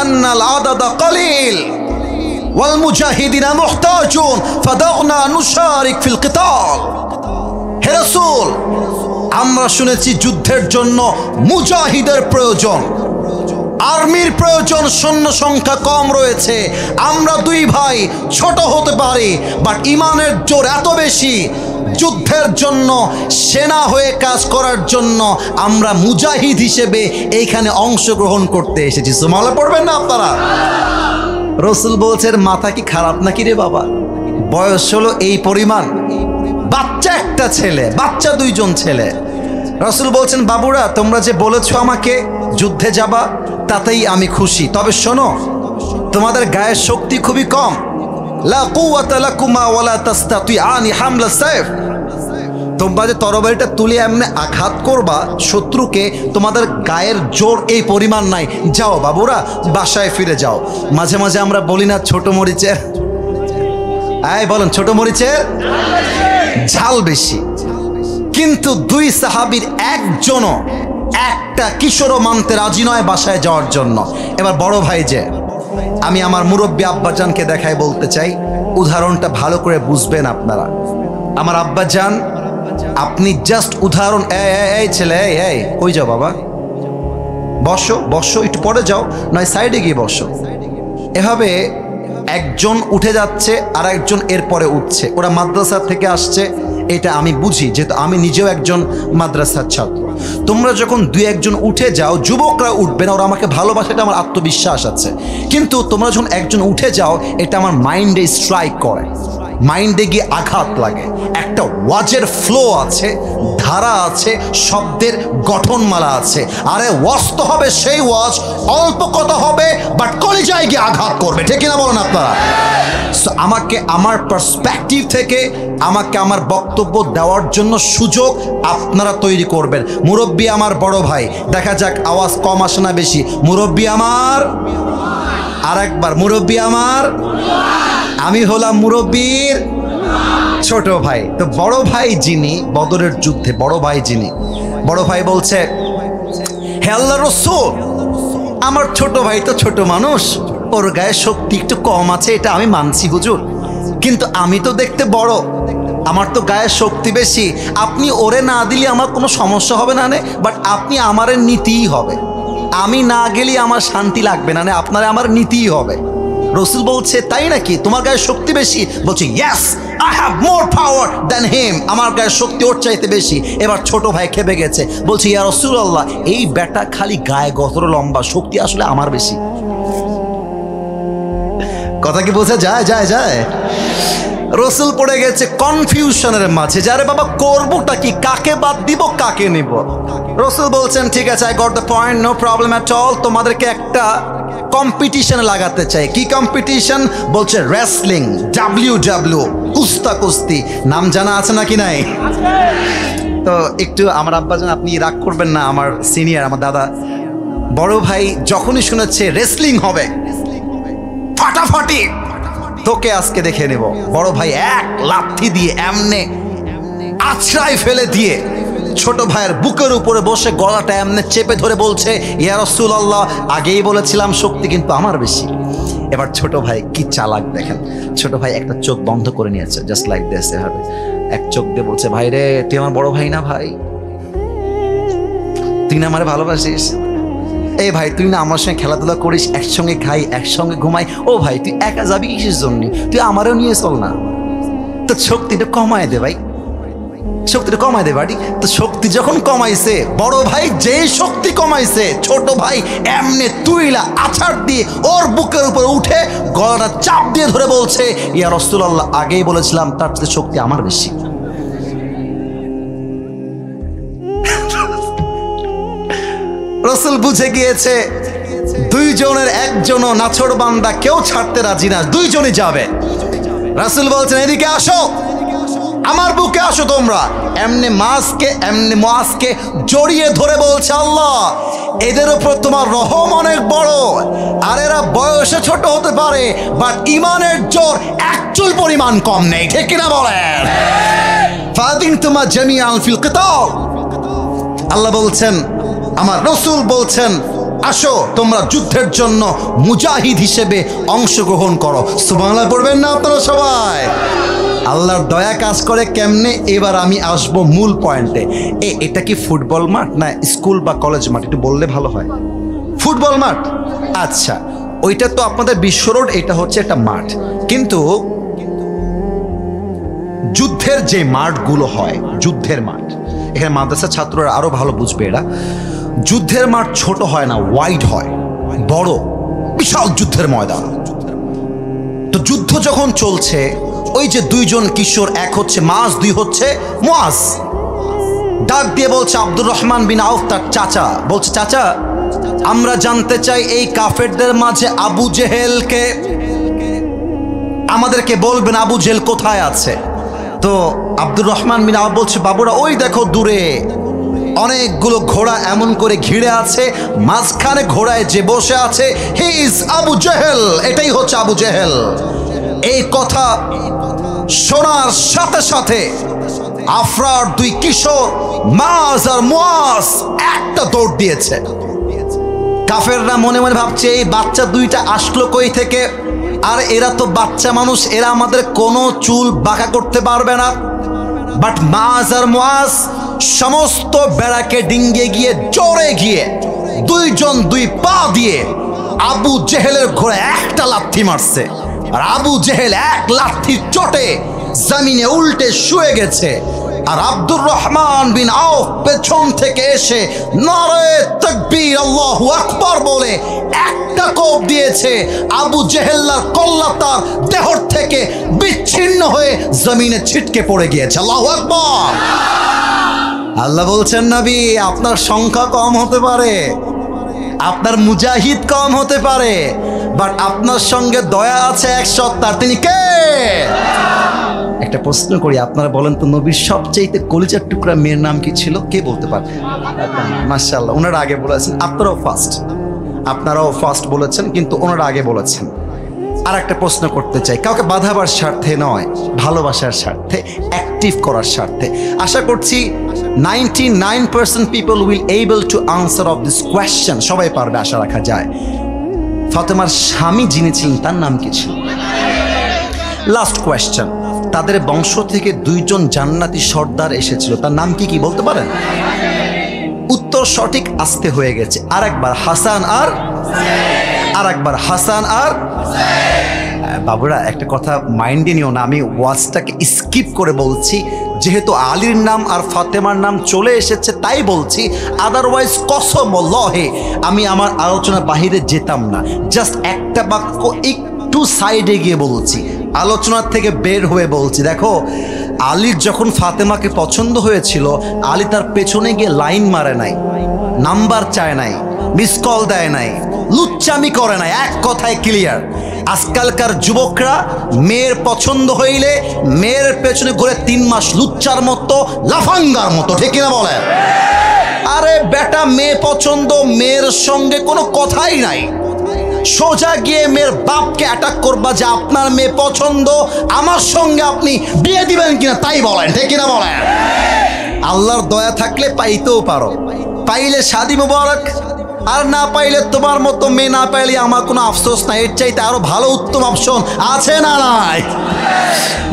আন্নাল আদাদা কালিল ওয়াল মুজাহিদিনা মুহতাজুন ফাদাগনা নুশারিক ফিল কিতাল। হে রাসূল, আমরা শুনেছি যুদ্ধের জন্য মুজাহিদের প্রয়োজন, আর্মির প্রয়োজন, সৈন্য সংখ্যা কম রয়েছে। আমরা দুই ভাই ছোট হতে পারি, বাট ইমানের জোর এত বেশি, যুদ্ধের জন্য, সেনা হয়ে কাজ করার জন্য, আমরা মুজাহিদ হিসেবে এইখানে অংশগ্রহণ করতে এসেছি। সুবহানাল্লাহ পড়বেন না আপনারা? রাসূল বলছেন মাথা কি খারাপ নাকি রে বাবা? বয়স হলো এই পরিমাণ, বাচ্চা একটা ছেলে, বাচ্চা দুইজন ছেলে। রাসূল বলছেন বাবুরা, তোমরা যে বলেছো আমাকে যুদ্ধে যাবা, তাতেই আমি খুশি। তবে শোনো, তোমাদের গায়ের শক্তি খুবই কম। লা কুওয়াতা লাকুমা ওয়ালা তাস্তাতিআনি হামলা সাইফ। তোমরা যে তরবারিটা তুলে এমনি আঘাত করবা শত্রুকে, তোমাদের গায়ের জোর এই পরিমাণ নাই। যাও বাবুরা, বাসায় ফিরে যাও। মাঝে মাঝে আমরা বলি না ছোট মরিচের, বলেন ছোট মরিচের ঝাল বেশি। কিন্তু দুই সাহাবীর একজনও একটা কিশোরও মানতে রাজি নয় বাসায় যাওয়ার জন্য। এবার বড় ভাই যে, আমি আমার মুরব্বী আব্বাজানকে দেখাই বলতে চাই, উদাহরণটা ভালো করে বুঝবেন আপনারা। আমার আব্বাজান, আপনি জাস্ট উদাহরণ, এই ছেলে, এই কই যাও বাবা, বসো বসো, একটু পরে যাও, নয় সাইডে গিয়ে বসো। এভাবে একজন উঠে যাচ্ছে আর একজন এরপরে উঠছে। ওরা মাদ্রাসা থেকে আসছে, এটা আমি বুঝি, যেহেতু আমি নিজেও একজন মাদ্রাসার ছাত্র। তোমরা যখন দুই একজন উঠে যাও, যুবকরা উঠবে না, ওরা আমাকে ভালোবাসে, এটা আমার আত্মবিশ্বাস আছে। কিন্তু তোমরা যখন একজন উঠে যাও, এটা আমার মাইন্ডে স্ট্রাইক করে, মাইন্ডে গিয়ে আঘাত লাগে। একটা ওয়াজের ফ্লো আছে, ধারা আছে, শব্দের গঠনমালা আছে। আরে ওয়াজ তো হবে সেই ওয়াজ, অল্প কথা হবে, বাট কলিজায় গিয়ে আঘাত করবে, ঠিক কিনা বলেন আপনারা? আমাকে আমার পার্সপেক্টিভ থেকে আমাকে আমার বক্তব্য দেওয়ার জন্য সুযোগ আপনারা তৈরি করবেন। মুরব্বী আমার বড় ভাই, দেখা যাক আওয়াজ কম আসে না বেশি। মুরব্বী আমার, আর একবার মুরব্বী আমার, আমি হলাম মুরব্বীর ছোট ভাই। তো বড় ভাই যিনি, বদরের যুদ্ধে বড় ভাই যিনি, বড় ভাই বলছে, হে আল্লাহর রাসূল, আমার ছোট ভাই তো ছোট মানুষ, ওর গায়ে শক্তি একটু কম আছে, এটা আমি মানছি হুজুর, কিন্তু আমি তো দেখতে বড়, আমার তো গায়ে শক্তি বেশি। আপনি ওরে না দিলে আমার কোনো সমস্যা হবে না, বাট আপনি আমারে নিতেই হবে। আমি না গেলে আমার শান্তি লাগবে না, আপনারা আমার নিতেই হবে। রাসূল বলছে তাই নাকি, তোমার গায়ে শক্তি বেশি? বলছে yes, I have more power than হিম, আমার গায়ে শক্তি ওর চাইতে বেশি। এবার ছোট ভাই খেপে গেছে, বলছে ইয়া রাসূলুল্লাহ, এই বেটা খালি গায়ে গতর লম্বা, শক্তি আসলে আমার বেশি। কথা কি বোঝা যায়? যায় যায় রাসূল পড়ে গেছে কনফিউশনের মাঝে, যারে বাবা করবোটা কি, কাকে বাদ দিব, কাকে নিব। রাসূল বলছেন ঠিক আছে, I got the point, no problem at all, তোমাদেরকে একটা কম্পিটিশন লাগাতে চাই। কি কম্পিটিশন? বলছে রেসলিং, WW, কুস্তি। নাম জানা আছে নাকি নাই? তো একটু আমার আব্বাজান, আপনি রাগ করবেন না, আমার সিনিয়র, আমার দাদা, বড় ভাই যখনই শুনেছে রেসলিং হবে, ফাটাফাটি, তোকে আজকে দেখে নেব। বড় ভাই এক লাথি দিয়ে এমনে আছড়াই ফেলে দিয়ে ছোট ভাইয়ের বুকের উপরে বসে গলাটা এমনে চেপে ধরে বলছে, ইয়া রাসূলুল্লাহ, আগেই বলেছিলাম শক্তি কিন্তু আমার বেশি। এবার ছোট ভাই কি চালাক দেখেন, ছোট ভাই একটা চোখ বন্ধ করে নিয়েছে, জাস্ট লাইক দিস, এভাবে এক চোখ দিয়ে বলছে, ভাই রে, তুই আমার বড় ভাই না ভাই? তুই না আমারে ভালোবাসিস? এই ভাই, তুই না আমার সঙ্গে খেলাধুলা করিস, একসঙ্গে খাই, একসঙ্গে ঘুমাই। ও ভাই, তুই একা যাবি কিসের জন্য? তুই আমারও নিয়ে চল না। তো শক্তিটা কমায় দে ভাই, শক্তিটা কমায় দে বাড়ি। তো শক্তি যখন কমাইছে, বড় ভাই যে শক্তি কমাইছে, ছোট ভাই এমনে তুইলা আছাড় দিয়ে ওর বুকের উপর উঠে গলাটা চাপ দিয়ে ধরে বলছে, ইয়া রাসূলুল্লাহ, আগেই বলেছিলাম তার চেয়ে শক্তি আমার বেশি। রাসূল বুঝে গিয়েছে দুইজনের একজনও নাছোড়বান্দা, কেউ ছাড়তে রাজি না, দুইজনই যাবে। রাসূল বলছেন, এদিকে আসো, আমার বুকে আসো তোমরা। এমনি মুআজকে জড়িয়ে ধরে বলছে, আল্লাহ, এদের উপর তোমার রহম অনেক বড়, আর এরা বয়সে ছোট হতে পারে, বাট ইমানের জোর এক চুল পরিমাণ কম নেই, ঠিক কিনা বলেন? ফাদিনতুমা জামিআন ফিল কিতাল। আল্লাহ বলছেন, আমার রাসূল বলছেন, আসো তোমরা যুদ্ধের জন্য মুজাহিদ হিসেবে অংশগ্রহণ করো। সুবহানাল্লাহ পড়বেন না আপনারা সবাই? আল্লাহর দয়া কাজ করে কেমনে, এবার আমি আসব মূল পয়েন্টে। এটা কি ফুটবল মাঠ না স্কুল বা কলেজ মাঠ, একটু বললে ভালো হয়। ফুটবল মাঠ, আচ্ছা, ওইটা তো আপনাদের বিশ্ব রোড, এটা হচ্ছে একটা মাঠ। কিন্তু যুদ্ধের যে মাঠগুলো হয়, যুদ্ধের মাঠ, এখানে মাদ্রাসা ছাত্ররা আরো ভালো বুঝবে, এরা যুদ্ধের মাঠ ছোট হয় না, ওয়াইড হয়, বড় বিশাল যুদ্ধের ময়দান। তো যুদ্ধ যখন চলছে, ওই যে দুইজন কিশোর, এক হচ্ছে মাস, দুই হচ্ছে মুআজ, ডাক দিয়ে বলছে আব্দুর রহমান বিন আউফ তার চাচা, বলছে চাচা আমরা জানতে চাই এই কাফেরদের মাঝে আবু জেহেলকে আমাদেরকে বলবেন, আবু জেহেল কোথায় আছে? তো আব্দুর রহমান বিন আউফ বলছে বাবুরা ওই দেখো দূরে অনেকগুলো ঘোড়া এমন করে ঘিরে আছে, মাঝখানে ঘোড়ায় যে বসে আছে হি ইজ আবু জেহেল, এটাই হচ্ছে আবু জেহেল। এই কথা শোনার সাথে সাথে আফরার দুই কিশোর মাস আর মুআজ একটা দৌড় দিয়েছে। কাফেররা মনে মনে ভাবছে এই বাচ্চা দুইটা আসলো কই থেকে, আর এরা তো বাচ্চা মানুষ, এরা আমাদের কোনো চুল বাঁকা করতে পারবে না। বাট মাস আর মুআজ সমস্ত বেড়াকে ডিঙ্গে গিয়ে জোরে গিয়ে দুইজন দুই পা দিয়ে আবু জেহেলের ঘোড়ায় একটা লাথি মারছে, আর আবু জেহেল এক লাথির চোটে জমিনে উল্টে শুয়ে গেছে। আর আব্দুর রহমান বিন আউফ পেছন থেকে এসে নারে তাকবীর আল্লাহু আকবার বলে একটা কোপ দিয়েছে, আবু জেহেল্লার কল্লা তার দেহর থেকে বিচ্ছিন্ন হয়ে জমিনে ছিটকে পড়ে গিয়েছে। আল্লাহু আকবার। আল্লাহ বলছেন নবী আপনার সংখ্যা কম হতে পারে, আপনার মুজাহিদ কম হতে পারে, বাট আপনার সঙ্গে দয়া আছে এক সত্তার, তিনি কে? একটা প্রশ্ন করি, আপনারা বলেন তো নবীর সবচেয়ে কলিজার টুকরা মেয়ের নাম কি ছিল? কে বলতে পারে? মাশাআল্লাহ, ওনারা আগে বলেছেন, আপনারাও ফার্স্ট বলেছেন, কিন্তু ওনারা আগে বলেছেন। আর একটা প্রশ্ন করতে চাই, কাউকে বাধাবার স্বার্থে নয়, ভালোবাসার স্বার্থে, অ্যাক্টিভ করার স্বার্থে। আশা করছি 99% people will able to answer of this question, সবাই পারবে আশা রাখা যায়। ফাতেমার স্বামী যিনি ছিলেন তার নাম কি ছিল? লাস্ট কোয়েশ্চেন, তাদের বংশ থেকে দুইজন জান্নাতি সর্দার এসেছিল, তার নাম কি কি বলতে পারেন? উত্তর সঠিক, আসতে হয়ে গেছে। আরেকবার হাসান আর বাবুরা একটা কথা মাইন্ডে নিও না, আমি ওয়াজটাকে স্কিপ করে বলছি, যেহেতু আলীর নাম আর ফাতেমার নাম চলে এসেছে তাই বলছি, আদারওয়াইজ কসমল্লাহে আমি আমার আলোচনা বাহিরে যেতাম না। জাস্ট একটা বাক্য একটু সাইডে গিয়ে বলছি, আলোচনার থেকে বের হয়ে বলছি। দেখো আলীর যখন ফাতেমাকে পছন্দ হয়েছিল, আলী তার পেছনে গিয়ে লাইন মারে নাই, নাম্বার চায় নাই, মিস কল দেয় নাই, লুচ্চামি করে নাই, এক কথায় ক্লিয়ার। আজকালকার যুবকরা মেয়ের পছন্দ হইলে মেয়ের পেছনে ঘুরে 3 মাস লুচ্চার মতো, লাফাঙ্গার মতো, ঠিক কিনা বলেন? আরে বেটা, মেয়ে পছন্দ, মেয়ের সঙ্গে কোনো কথাই নাই, সোজা গিয়ে মেয়ের বাপকে অ্যাটাক করবা যে আপনার মেয়ে পছন্দ, আমার সঙ্গে আপনি বিয়ে দিবেন কিনা তাই বলেন, ঠিক কিনা বলেন? আল্লাহর দয়া থাকলে পাইতেও পারো, পাইলে শাদি মুবারক, আর না পাইলে তোমার মতো মেয়ে না পাইলে আমার কোনো আফসোস নাই, এর চাইতে আরো ভালো উত্তম অপশন আছে না নাই?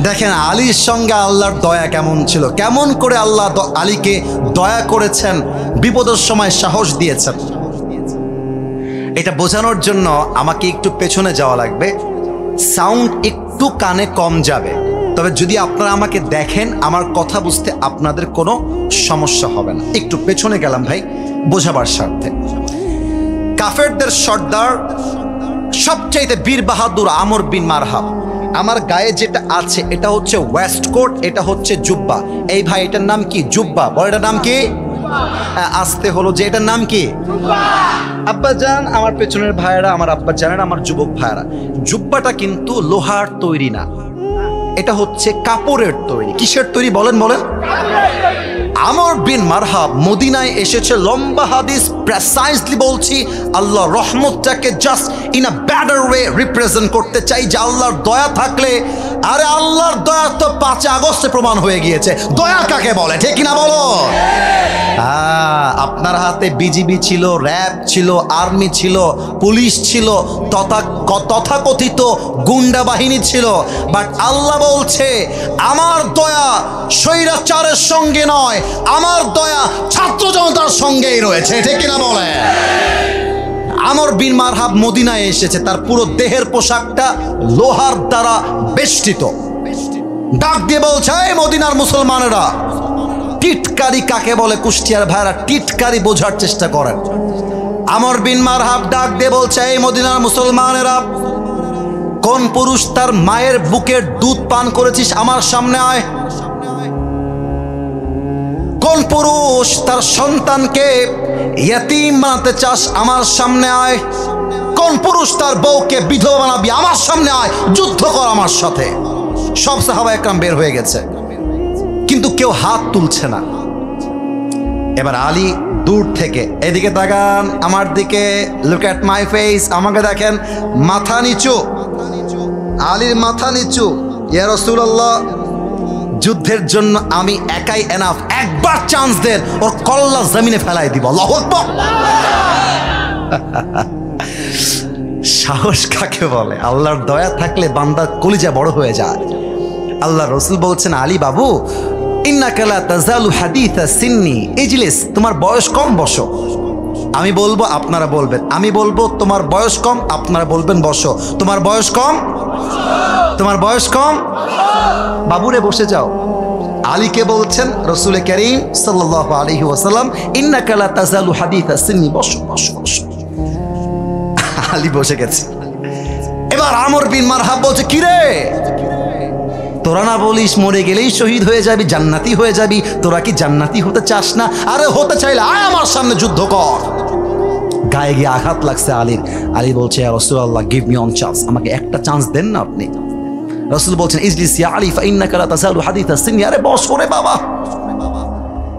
দেখেন আলীর সঙ্গে আল্লাহর দয়া কেমন ছিল, কেমন করে আল্লাহ আলীকে দয়া করেছেন, বিপদের সময় সাহস দিয়েছেন। এটা বোঝানোর জন্য আমাকে একটু পেছনে যাওয়া লাগবে, সাউন্ড একটু কানে কম যাবে, তবে যদি আপনারা আমাকে দেখেন আমার কথা বুঝতে আপনাদের কোনো সমস্যা হবে না। একটু পেছনে গেলাম ভাই বোঝাবার স্বার্থে। কাফেরদের সর্দার সবচাইতে বীর বাহাদুর আমর বিন মারহাব। আমার গায়ে যেটা আছে এটা হচ্ছে ওয়েস্ট কোট, এটা হচ্ছে জুব্বা। এই ভাই এটার নাম কি? জুব্বা। বড় এটার নাম কি? আসতে হলো যে এটার নাম কি? আব্বাজান, আমার পেছনের ভাইয়েরা, আমার আব্বাজানেরা, আমার যুবক ভাইয়েরা, জুব্বাটা কিন্তু লোহার তৈরি না, এটা হচ্ছে কাপড়ের তৈরি। কিসের তৈরি বলেন? আমর বিন মারহাব মদিনায় এসেছে, লম্বা হাদিস, প্রেসাইজলি বলছি, আল্লাহ রহমতটাকে just in a better way represent করতে চাই যে আল্লাহর দয়া থাকলে, আরে আল্লাহর দয়া তো 5 আগস্টে প্রমাণ হয়ে গিয়েছে। দয়া কাকে বলে, ঠিক কিনা বলো? আপনার হাতে বিজিবি ছিল, র্যাব ছিল, আর্মি ছিল, পুলিশ ছিল, তথাকথিত গুন্ডা বাহিনী ছিল, বাট আল্লাহ বলছে আমার দয়া স্বৈরাচারের সঙ্গে নয়, আমার দয়া ছাত্র জনতার সঙ্গেই রয়েছে, ঠিক কিনা বলে? আমর বিন মারহাব মদিনায় এসেছে, তার পুরো দেহের পোশাকটা লোহার দ্বারা বেষ্টিত, ডাক দিয়ে বলছে, এই মদিনার মুসলমানেরা, টিটকারি কাকে বলে কুষ্টিয়ার ভাইরা, টিটকারি বোঝার চেষ্টা করেন। আমর বিন মারহাব ডাক দিয়ে বলছে, এই মদিনার মুসলমানেরা, কোন পুরুষ তার মায়ের বুকের দুধ পান করেছিস আমার সামনে আয়। কোন পুরুষ তার সন্তানকে ইয়তীম বানাতে চাস আমার সামনে আয়। কোন পুরুষ তার বউকে বিধবা বানাবি আমার সামনে আয়, যুদ্ধ কর আমার সাথে। সব সাহাবা একরাম বের হয়ে গেছে, কিন্তু কেউ হাত তুলছে না। এবার আলী দূর থেকে, এদিকে তাকান আমার দিকে, লুক অ্যাট মাই ফেস, আমাকে দেখেন, মাথা নিচু, আলীর মাথা নিচু। ইয়া রাসূলুল্লাহ, যুদ্ধের জন্য আমি একাই এনাফ, একবার চান্স দেন, ওর কল্লা জমিনে ফেলাই দিব। আল্লাহু আকবার। সাহস কাকে বলে? আল্লাহর দয়া থাকলে বান্দার কলিজা বড় হয়ে যায়। আল্লাহ রসুল বলছেন, আলী বাবু, ইন্নাকা লা তাজালু হাদিসা সিন্নি ইজলিস, তোমার বয়স কম, বসো। আমি বলবো, আপনারা বলবেন। আমি বলবো তোমার বয়স কম, আপনারা বলবেন বসো। তোমার বয়স কম, তোমার বয়স কম, বাবুরে বসে যাও। আলীকে বলছেন রসুল করিম সাল্লাল্লাহু আলাইহি ওয়াসাল্লাম, ইন্নাকা লা তাজালু হাদিসা সিন্নি, বসো বসো বসো। আলী বসে গেছে। এবার আমর বিন মারহাব বলছে, কিরে, তোরা না বলিস মরে গেলেই শহীদ হয়ে যাবি, জান্নাতি হয়ে যাবি, তোরা কি জান্নাতি হতে চাস না? আরে হতে চাইলে আয় আমার সামনে যুদ্ধ কর। গায়ে গিয়ে আঘাত লাগছে আলীর। আলী বলছে, ইয়া রাসূলুল্লাহ, গিভ মি ওয়ান চান্স, আমাকে একটা চান্স দেন না আপনি। রাসূল বলছেন, ইজলিস ইয়া আলী ফাইন্নাকা লা তাজালু হাদিসা সিন্নি, আরে বসো রে বাবা,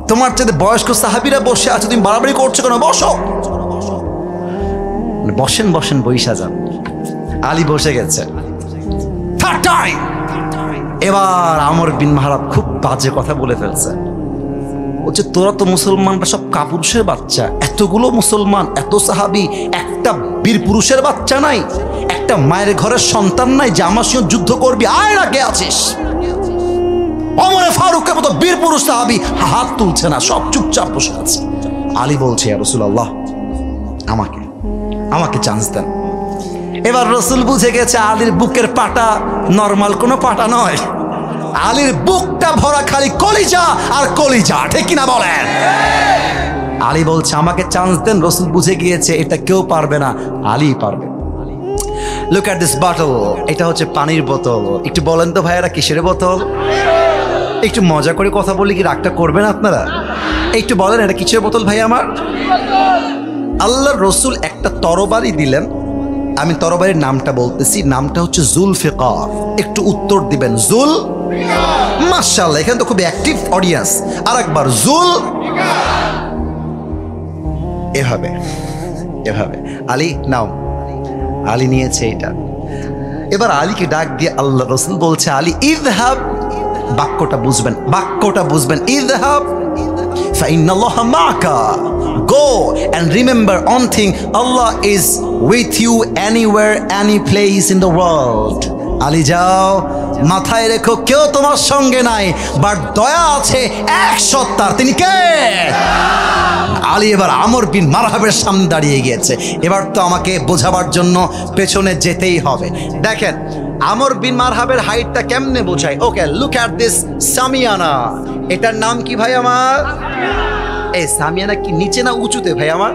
তোমার চেয়ে বয়স্ক সাহাবীরা বসে আছে, তুমি বাড়াবাড়ি করছো কেন? বসো। বসেন বসেন, বইসা যান। আলী বসে গেছে। থার্ড টাইম এবার আমর বিন মারহাব খুব বাজে কথা বলে ফেলছে। বলছে, তোরা তো মুসলমানরা সব কাপুরুষের বাচ্চা, এতগুলো মুসলমান, এত সাহাবী, একটা বীর পুরুষের বাচ্চা নাই, একটা মায়ের ঘরের সন্তান নাই যে আমার সঙ্গে যুদ্ধ করবি? আয় না, কে আছিস? ওমরে ফারুকের মতো বীর পুরুষ সাহাবী হাত তুলছে না, সব চুপচাপ বসে আছে। আলী বলছে, ইয়া রাসূলুল্লাহ, আমাকে আমাকে চান্স দেন। এবার রসুল বুঝে গেছে আলীর বুকের পাটা নরমাল কোনো পাটা নয়, আলীর বুকটা ভরা খালি কলিজা আর কলিজা, ঠিক কিনা বলেন? আলী বলছে, আমাকে চান্স দেন। রসুল বুঝে গিয়েছে এটা কেউ পারবে না, আলী পারবে। লুক অ্যাট দিস বটল, এটা হচ্ছে পানির বোতল। একটু বলেন তো ভাইয়ারা, কিসের বোতল? একটু মজা করে কথা বলি, কি রাগটা করবেন আপনারা? একটু বলেন, এটা কিসের বোতল ভাই আমার? আল্লাহর রসুল একটা তরবারি দিলেন, আমি তরবারির নামটা বলতেছি, নামটা হচ্ছে জুলফিকার। একটু উত্তর দিবেন, জুল। মাশাআল্লাহ, এখানে তো খুব অ্যাক্টিভ অডিয়েন্স। আর একবার, জুল। এভাবে এভাবে। আলী নাও। আলী নিয়েছে এটা। এবার আলীকে ডাক দিয়ে আল্লাহ রসুল বলছে, আলী ইযহাব, বাক্যটা বুঝবেন, বাক্যটা বুঝবেন, ইযহাব ফাইন্নাল্লাহা মা'কা, go and remember one thing, Allah is with you anywhere, any place in the world. Ali যাও, মাথায় রেখো কেউ তোমার সঙ্গে নাই, বাট দয়া আছে এক সত্তার, তিনি কে? আলী এবার আমর বিন মারহাবের সামনে দাঁড়িয়ে গিয়েছে। এবার তো আমাকে বোঝাবার জন্য পেছনে যেতেই হবে। দেখেন আমর বিন মারহাবের হাইটটা কেমনে বোঝায়। ওকে, লুক অ্যাট দিস সামিয়ানা। এটার নাম কি ভাই আমার? এই সামিয়ানা কি নিচে না উঁচুতে ভাই আমার?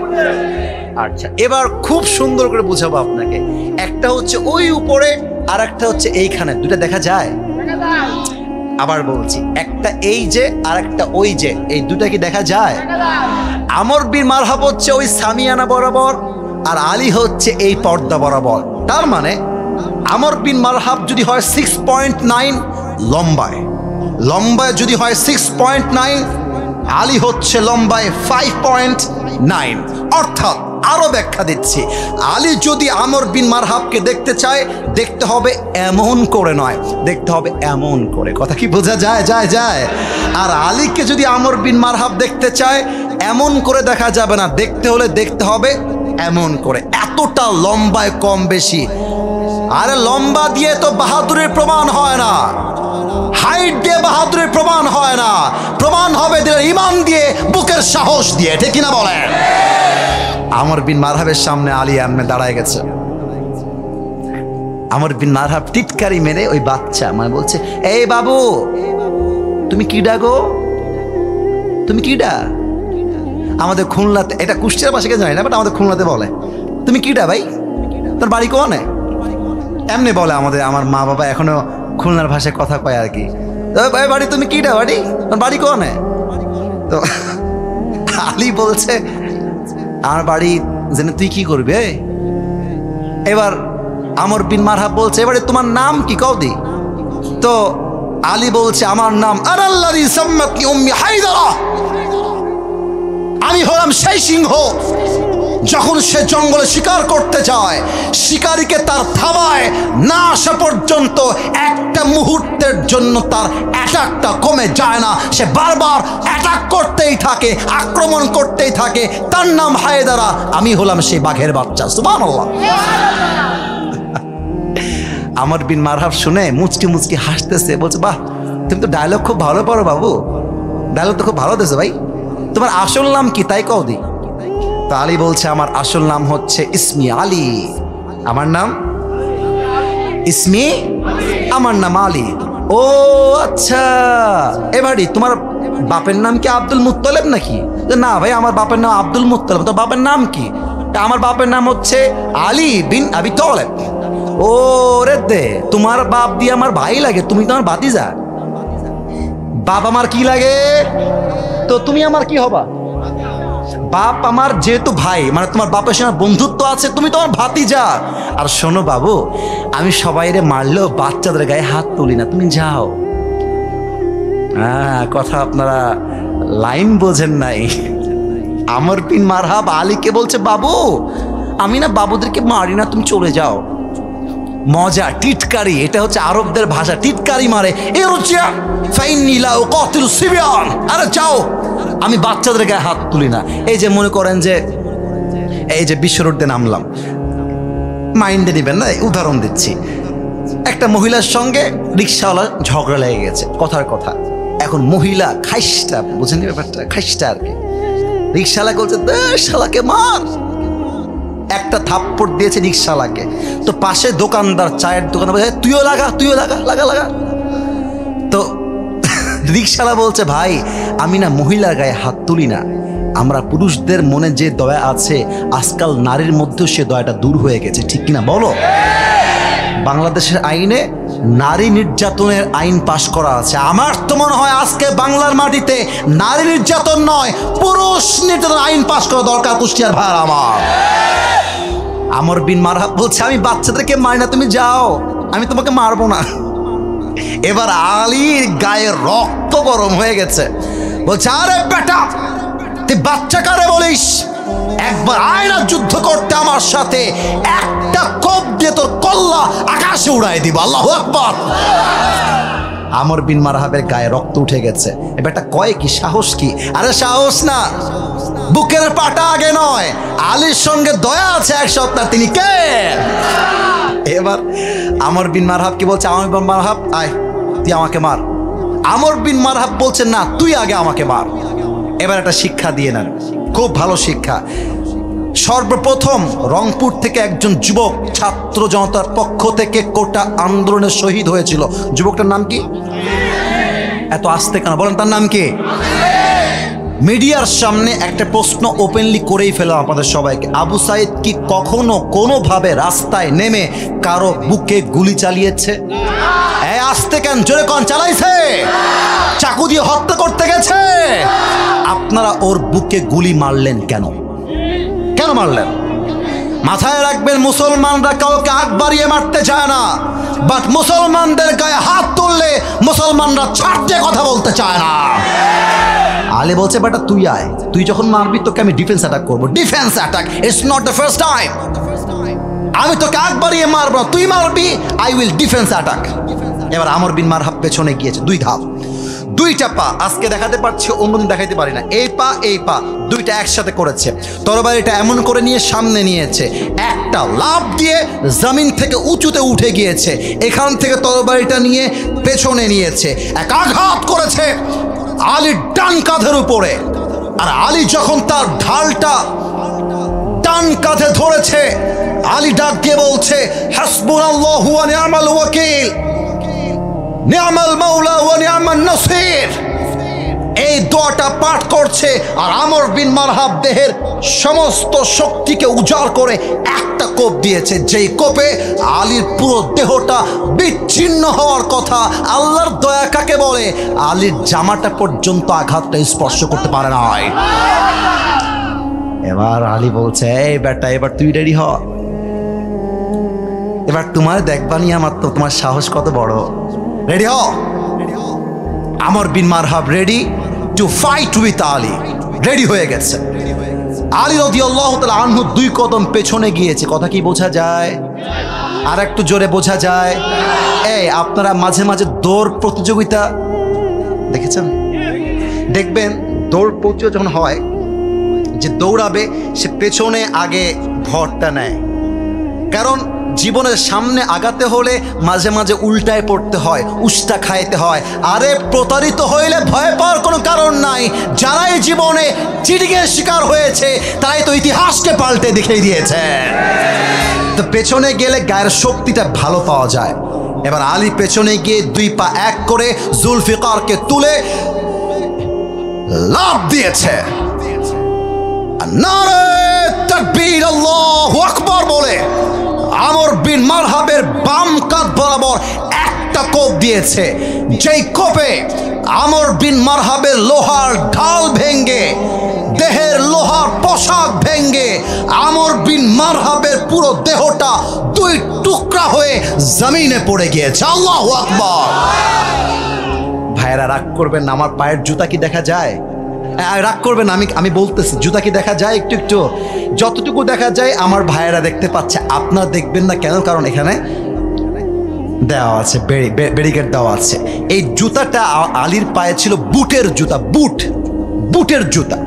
আচ্ছা, এবার খুব সুন্দর করে বোঝাবো আপনাকে। একটা হচ্ছে ওই উপরে, আর একটা হচ্ছে এইখানে, দুটা দেখা যায়? আবার বলছি, একটা এই যে আর একটা ওই যে, এই দুটা কি দেখা যায়? আমর বিন মারহাব হচ্ছে ওই সামিয়ানা বরাবর, আর আলী হচ্ছে এই পর্দা বরাবর। তার মানে আমর বিন মারহাব যদি হয় 6.9 লম্বায়, লম্বায় যদি হয় 6.9, আলী হচ্ছে লম্বায় 5.9। অর্থাৎ আরো ব্যাখ্যা দিচ্ছি, আলী যদি আমর বিন মারহাবকে দেখতে চায়, দেখতে হবে এমন করে নয়, দেখতে হবে এমন করে। কথা কি বোঝা যায়? যায় যায়। আর আলীকে যদি আমর বিন মারহাব দেখতে চায়, এমন করে দেখা যাবে না, দেখতে হলে দেখতে হবে এমন করে। এতটা লম্বায় কম বেশি। আরে লম্বা দিয়ে তো বাহাদুরের প্রমাণ হয় না, হাইট দিয়ে বাহাদুরের প্রমাণ হয় না, প্রমাণ হবে দিলের ইমান দিয়ে, বুকের সাহস দিয়ে, ঠিক কিনা বলেন? আমর বিন মারহাবের সামনে আলী এমনে দাঁড়ায় গেছে। আমর বিন মারহাব টিটকারি মেরে ওই বাচ্চা মানে বলছে, এই বাবু তুমি কিডা গো, তুমি কিডা? আমাদের খুলনাতে, এটা কুষ্টিয়ার পাশে জানি না, বাট আমাদের খুলনাতে বলে তুমি কিডা ভাই, তোর বাড়ি কোনে? এমনি বলে আমার মা বাবা এখনো খুলনার ভাষায় কথা কয় আর কি। বাড়ি তুমি কিডা, বাড়ি তোর বাড়ি কোনে? তো আলী বলছে আমার বাড়ি জেনে তুই কি করবি? এবার আমর বিন মারহাব বলছে এবারে তোমার নাম কি কওদি? তো আলী বলছে আমার নাম আনাল্লাযী সাম্মাতনি উম্মি হায়দারা, আমি হলাম সেই সিংহ যখন সে জঙ্গলে শিকার করতে যায়, শিকারীকে তার থাবায় না আসা পর্যন্ত একটা মুহূর্তের জন্য তার অ্যাটাকটা কমে যায় না, সে বারবার অ্যাটাক করতেই থাকে, আক্রমণ করতেই থাকে। তার নাম হায়দারা, আমি হলাম সেই বাঘের বাচ্চা। সুবহানাল্লাহ। আমর বিন মারহাব শুনে মুচকি মুচকি হাসতেছে, বলছে বাহ তুমি তো ডায়লগ খুব ভালো পারো বাবু, ডায়লগ তো খুব ভালো দিয়েছো ভাই, তোমার আসল নাম কি তাই কও দি? তো আলী বলছে আমার আসল নাম হচ্ছে ইসমি আলী, আমার নাম ইসমি, আমার নাম আলী। ও আচ্ছা, এবারে তোমার বাপের নাম কি আব্দুল মুত্তালিব নাকি? না ভাই আমার বাপের নাম আব্দুল মুত্তালিব। তো বাপের নাম কি? আমার বাপের নাম হচ্ছে আলী বিন আবি তালেব। ও রে দে, তোমার বাপ দিয়ে আমার ভাই লাগে, তুমি তো আমার ভাতিজা। বাপ আমার কি লাগে, তো তুমি আমার কি হবা? বাপ আমার যেহেতু ভাই, মানে তোমার বাপের সঙ্গে বন্ধুত্ব আছে, তুমি তোমার ভাতিজা। আর শোনো বাবু, আমি সবাইরে মারলেও বাচ্চাদের গায়ে হাত তুলি না, তুমি যাও। হ্যাঁ, কথা আপনারা লাইন বোঝেন নাই। আমর বিন মারহাব আলীকে বলছে বাবু আমি না বাবুদেরকে মারি না, তুমি চলে যাও। মজা, টিটকারি, এটা হচ্ছে আরবদের ভাষা, টিটকারি মারে। আরে যাও, আমি বাচ্চাদের গায়ে হাত তুলি না। এই যে মনে করেন যে এই যে বিশ্ব রোডে নামলাম, মাইন্ডে নেবেন না, উদাহরণ দিচ্ছি। একটা মহিলার সঙ্গে রিক্সাওয়ালা ঝগড়া লেগে গেছে, কথার কথা। এখন মহিলা খাইস্টা, বুঝেন ব্যাপারটা, খাইস্টা আর কি। রিক্সাওয়ালা বলছে শালাকে মার, একটা থাপ্পড় দিয়েছে রিক্সাওয়ালাকে। তো পাশে দোকানদার, চায়ের দোকানে বলছে তুইও লাগা, তুইও লাগা, লাগা লাগা। তো রিক্সাওয়ালা বলছে ভাই আমি না মহিলার গায়ে হাত তুলি না, আমরা পুরুষদের মনে যে দয়া আছে আজকাল নারীর মধ্যেও সে দয়াটা দূর হয়ে গেছে, ঠিক কিনা বলো? বাংলাদেশের আইনে নারী নির্যাতনের আইন পাশ করা আছে। আমার তো মনে হয় আজকে বাংলার মাটিতে নারী নির্যাতন নয়, পুরুষ নির্যাতন আইন পাশ করা দরকার। কুষ্টিয়ার ভাই আমার আমর বিন মারহাব বলছে আমি বাচ্চাদেরকে মারি না, তুমি যাও, আমি তোমাকে মারবো না। এবার আলীর গায়ে রক্ত গরম হয়ে গেছে, বলছে আরে বেটা তুই বাচ্চা কারে বলিস, একবার আয়না যুদ্ধ করতে আমার সাথে, একটা কোপ দিয়ে তোর কল্লা আকাশে উড়াই দিব। আল্লাহু আকবার। আমর বিন মারহাবের গায়ে রক্ত উঠে গেছে। এবারটা কয় কি, সাহস কি? আরে সাহস না, বুকের পাটা আগে নয়, আলীর সঙ্গে দয়া আছে এক সপ্তাহ, তিনি কে? এবার আমর বিন মারহাব কি বলছে, আমর বিন মারহাব আয় তুই আমাকে মার। আমর বিন মারহাব বলছে না তুই আগে আমাকে মার। এবার একটা শিক্ষা দিয়ে নেন, খুব ভালো শিক্ষা। সর্বপ্রথম রংপুর থেকে একজন যুবক ছাত্র জনতার পক্ষ থেকে কোটা আন্দোলনে শহীদ হয়েছিল। যুবকটার নাম কি? এত আস্তে কেন বলেন, তার নাম কি? মিডিয়ার সামনে একটা প্রশ্ন ওপেনলি করেই ফেলাম আপনাদের সবাইকে, আবু সাইদ কি কখনো কোনোভাবে রাস্তায় নেমে কারো বুকে গুলি চালিয়েছে? আস্তে কেন, জোরে কোন চালাইছে? চাকু দিয়ে হত্যা করতে গেছে? আপনারা ওর বুকে গুলি মারলেন কেন? কেন মারলেন? মাথায় রাখবেন, মুসলমানরা কাউকে আগ বাড়িয়ে মারতে চায় না, বাট মুসলমানদের গায়ে হাত তুললে মুসলমানরা ছাড়তে কথা বলতে চায় না। আলী বলছে বেটা তুই আয়, তুই যখন মারবি তোকে আমি ডিফেন্স অ্যাটাক করবো। Defence attack, it's not the first time. আমি তোকে আগ বাড়িয়ে মারবো, তুই মারবি, আই উইল ডিফেন্স অ্যাটাক। এবার আমর বিন মারহাব পেছনে গিয়েছে, দুই ধাপ, দুইটা পা আজকে দেখাতে পারছি, অন্যদিন দেখাইতে পারি না। এই পা এই পা দুইটা একসাথে করেছে, তরবারিটা এমন করে নিয়ে সামনে নিয়েছে, একটা লাফ দিয়ে জমিন থেকে উঁচুতে উঠে গিয়েছে, এখান থেকে তরবারিটা নিয়ে পেছনে নিয়েছে, এক আঘাত করেছে আলীর ডান কাঁধের উপরে। আর আলী যখন তার ঢালটা ডান কাঁধে ধরেছে, আলী ডাক দিয়ে বলছে, হাসবুনাল্লাহু ওয়া নি'মাল ওয়াকিল, নি'মাল মাওলা ওয়া নি'মান নাসির। এই দোয়াটা পাঠ করছে আর আমর বিন মারহাব দেহের সমস্ত শক্তিকে উজাড় করে একটা কোপ দিয়েছে, যেই কোপে আলীর পুরো দেহটা বিচ্ছিন্ন হওয়ার কথা। আল্লাহর দয়া কাকে বলে? আলীর জামাটা পর্যন্ত আঘাতটা স্পর্শ করতে পারে নাই। এবার আলী বলছে, এই বেটা, এবার তুই রেডি হ, এবার তোমার দেখবানি আমার তো তোমার সাহস কত বড়। রেডি হ। Amr bin Marhab ready to fight with Ali, রেডি হয়ে গেছে। আলী রাদিয়াল্লাহু তাআলা আনহু 2 কদম পেছনে গিয়েছে। কথা কি বোঝা যায়? আর একটু জোরে বোঝা যায়? এই আপনারা মাঝে মাঝে দৌড় প্রতিযোগিতা দেখেছেন? দেখবেন দৌড় প্রতিযোগিতা যখন হয়, যে দৌড়াবে সে পেছনে আগে ভরটা নেয়, কারণ জীবনের সামনে আগাতে হলে মাঝে মাঝে উল্টায় পড়তে হয়, উষ্টা খাইতে হয়। আরে প্রতারিত হইলে ভয় পাওয়ার কোনো কারণ নাই। যারাই জীবনে চিটিংয়ের শিকার হয়েছে তারাই তো ইতিহাসকে পাল্টে দেখিয়ে দিয়েছে। তো পেছনে গেলে গায়ের শক্তিটা ভালো পাওয়া যায়। এবার আলী পেছনে গিয়ে 2 পা এক করে জুলফিকারকে তুলে লাফ দিয়েছে। নারে তাকবীর, আল্লাহু আকবার বলে আমর বিন মারহাবের বাম কাঁধ বরাবর একটা কোপ দিয়েছে, যেই কোপে আমর বিন মারহাবের লোহার ঢাল ভেঙ্গে, দেহের লোহার পোশাক ভেঙ্গে আমর বিন মারহাবের পুরো দেহটা 2 টুকরা হয়ে জমিনে পড়ে গিয়েছে। আল্লাহু আকবার। ভাইরা রাগ করবেন না, আমার পায়ের জুতা কি দেখা যায়? রাগ করবেন, আমি বলতেছি, জুতা কি দেখা যায়? একটু একটু, যতটুকু দেখা যায় আমার ভাইয়েরা দেখতে পাচ্ছে, আপনারা দেখবেন না কেন? কারণ এখানে দেওয়া আছে, ব্যারিকেড দেওয়া আছে। এই জুতাটা আলীর পায়ে ছিল বুটের জুতা, বুটের জুতা।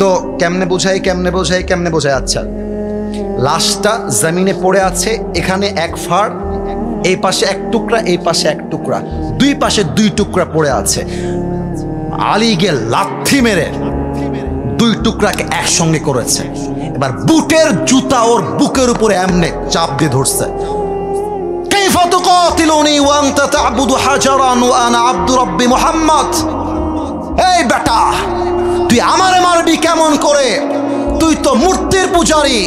তো কেমনে বোঝাই? আচ্ছা, লাশটা জমিনে পড়ে আছে, এখানে 1 ফাড়, এই পাশে 1 টুকরা, এই পাশে 1 টুকরা, 2 পাশে 2 টুকরা পড়ে আছে। আলী গিয়ে লাথি মেরে 2 টুকরাকে একসঙ্গে করেছে। এবার বুটের জুতা ওর বুকের উপরে এমনে চাপ দিয়ে ধরছে। কাইফা তুকাতিলুনি ওয়া আনতা তা'বুদু হাজারান ওয়া আনা আবদু রাব্বি মুহাম্মদ। এই বেটা, তুই আমারে মারবি কেমন করে? তুই তো মূর্তির পূজারী,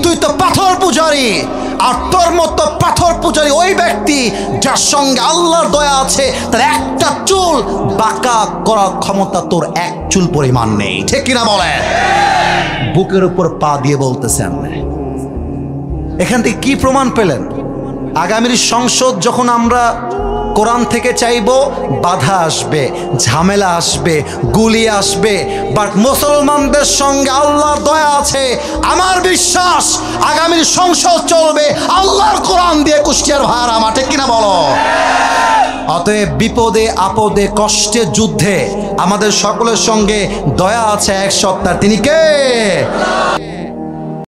তুই তো পাথর পূজারী। আর তোর মতো পাথর পূজারী ওই ব্যক্তি যার সঙ্গে আল্লাহর দয়া আছে, তার একটা চুল বাঁকা করার ক্ষমতা তোর 1 চুল পরিমাণ নেই। ঠিক কিনা বলে? বুকের উপর পা দিয়ে বলতেছেন। এখান থেকে কি প্রমাণ পেলেন? আগামীর সংসদ যখন আমরা কোরআন থেকে চাইবো, বাধা আসবে, ঝামেলা আসবে, গুলি আসবে, বাট মুসলমানদের সঙ্গে আল্লাহর দয়া আছে। আমার বিশ্বাস আগামীর সংসদ চলবে আল্লাহর কোরআন দিয়ে। কুষ্টিয়ার ভাইরা আমার, ঠিক কিনা বলো? অতএব বিপদে আপদে কষ্টে যুদ্ধে আমাদের সকলের সঙ্গে দয়া আছে এক সত্তার। তিনি কে?